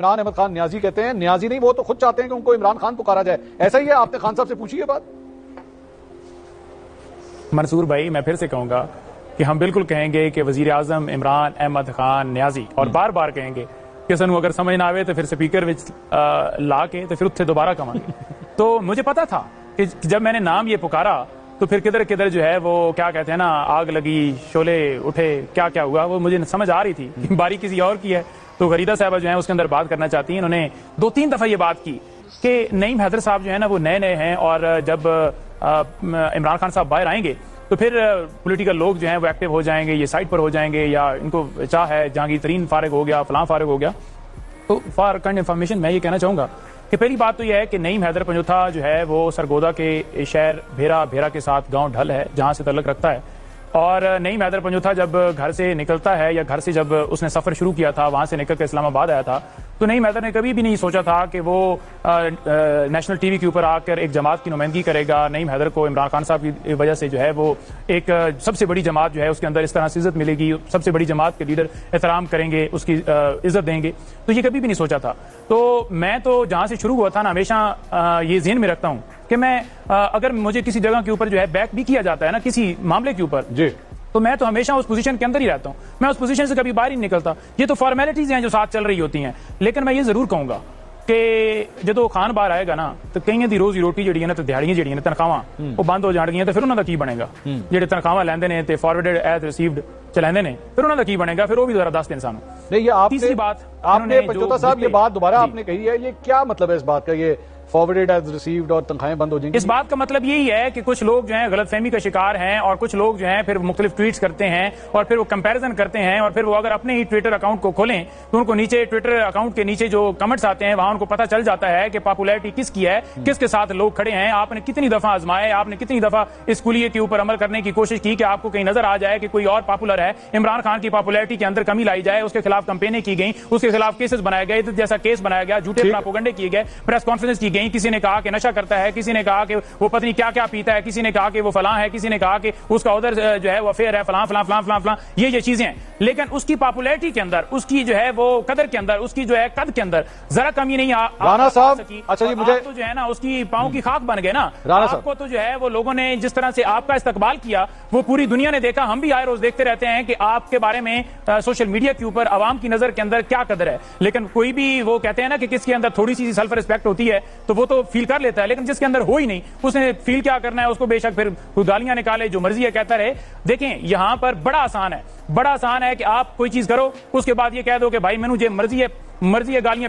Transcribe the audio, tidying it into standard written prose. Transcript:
इमरान अहमद खान न्याजी कहते हैं, न्याजी नहीं, वो तो खुद चाहते हैं कि उनको इमरान खान पुकारा जाए। ऐसा ही है? आपने खान साहब से पूछी है बात? मंसूर भाई, मैं फिर से कहूंगा कि हम बिल्कुल कहेंगे कि वजीर आजम इमरान अहमद खान न्याजी, और बार बार कहेंगे कि सनू अगर समझ ना आवे तो फिर स्पीकर विच ला के तो फिर उत्थे दोबारा कहेंगे। तो मुझे पता था कि जब मैंने नाम ये पुकारा तो फिर किधर किधर जो है वो क्या कहते हैं ना, आग लगी, शोले उठे, क्या क्या हुआ वो मुझे समझ आ रही थी कि बारी किसी और की है। तो गरीदा साहबा जो है उसके अंदर बात करना चाहती हैं। उन्होंने 2-3 दफा ये बात की कि नईम हैदर साहब जो है ना वो नए नए हैं, और जब इमरान खान साहब बाहर आएंगे तो फिर पॉलिटिकल लोग जो हैं वो एक्टिव हो जाएंगे, ये साइड पर हो जाएंगे, या इनको चाह है जहांगीर तरीन फारिग हो गया, फलां फारिग हो गया। तो फॉर काइंड इन्फॉर्मेशन मैं ये कहना चाहूंगा कि पहली बात तो यह है कि नईम हैदर पंजोथा जो है वो सरगोदा के शहर भेरा के साथ गांव ढल है जहां से तल्लुक रखता है। और नईम हैदर पंजोथा जब घर से निकलता है, या घर से जब उसने सफर शुरू किया था, वहां से निकल कर इस्लामाबाद आया था, तो नईम हैदर ने कभी भी नहीं सोचा था कि वो नेशनल टीवी के ऊपर आकर एक जमात की नुमाइंदगी करेगा। नईम हैदर को इमरान खान साहब की वजह से जो है वो एक सबसे बड़ी जमात जो है उसके अंदर इस तरह से इज्जत मिलेगी, सबसे बड़ी जमात के लीडर एहतराम करेंगे, उसकी इज्जत देंगे, तो ये कभी भी नहीं सोचा था। तो मैं तो जहां से शुरू हुआ था ना, हमेशा ये ज़हन में रखता हूं कि मैं अगर मुझे किसी जगह के ऊपर जो है बैक भी किया जाता है ना किसी मामले के ऊपर जी, तो मैं तो हमेशा उस पोजीशन के अंदर ही रहता हूं, मैं उस पोजीशन से कभी बाहर ही नहीं निकलता। ये तो फॉर्मेलिटीज हैं जो साथ चल रही होती हैं, लेकिन मैं ये जरूर कहूंगा कि जो खान बाहर आएगा ना तो कई दी रोजी रोटी जी ना, तो दिहाड़ियां जी ने तनख्वाह वो बंद हो जाएंगी, तो फिर उन्होंने की बनेगा? जो तनख्वाह लैंदे ने ते फॉरवर्डेड एज रिसीव्ड चलाते ने, फिर उन्होंने की बनेगा? फिर वो भी दोबारा 10 दिन सानू नहीं। ये तीसरी बात आपने पंजोथा साहब ये बात दोबारा आपने कही है, ये क्या मतलब है इस बात का, ये फॉरवर्डेड एज रिसीव्ड और तनख्वाहें बंद हो जाएंगी? इस बात का मतलब यही है कि कुछ लोग जो हैं गलतफहमी का शिकार हैं, और कुछ लोग जो हैं फिर मुख्तलिफ ट्वीट्स करते हैं, और फिर वो कंपैरिजन करते हैं, और फिर वो अगर अपने ही ट्विटर अकाउंट को खोलें तो उनको नीचे ट्विटर अकाउंट के नीचे जो कमेंट्स आते हैं वहां उनको पता चल जाता है कि पॉपुलैरिटी किसकी है, किसके साथ लोग खड़े हैं, आपने कितनी दफा आजमाए, आपने कितनी दफा इस कुलिये के ऊपर अमल करने की कोशिश की कि आपको कहीं नजर आ जाए कि कोई और पॉपुलर है, इमरान खान की पॉपुलैरिटी के अंदर कमी लाई जाए, उसके खिलाफ कंपेनें की गई, उसके खिलाफ केसेस बनाए गए, जैसा केस बनाया गया, झूठे प्रोपेगेंडे किए गए, प्रेस कॉन्फ्रेंस की गई, किसी ने कहा कि नशा करता है, किसी ने कहा कि वो पत्नी क्या क्या पीता है, किसी ने कहा कि वो फलां है, किसी ने कहा कि उसका उधर जो है वो अफेयर है, फलां फलां फलां फलां फलां, ये चीजें हैं। लेकिन उसकी पॉपुलैरिटी के अंदर, उसकी जो है वो कदर के अंदर, उसकी जो है कद के अंदर जरा कमी नहीं राणा साहब, अच्छा जी, मुझे तो जो है ना उसकी पांव की खाक बन गए ना आपको, तो जो है वो लोगों ने जिस तरह से आपका इस्तकबाल किया वो पूरी दुनिया ने देखा, हम भी आए रोज देखते रहते हैं कि आपके बारे में सोशल मीडिया के ऊपर आवाम की नजर के अंदर क्या कदर है। लेकिन कोई भी वो कहते हैं ना कि किसके अंदर थोड़ी सी सेल्फ रिस्पेक्ट होती है तो वो तो फील कर लेता है, लेकिन जिसके अंदर हो ही नहीं उसने फील क्या करना है, उसको बेशक फिर गालियां निकाले, जो मर्जी है कहता रहे। देखें यहां पर बड़ा आसान है, बड़ा आसान है कि आप कोई चीज करो उसके बाद ये कह दो कि भाई मैंने मर्जी है गालियां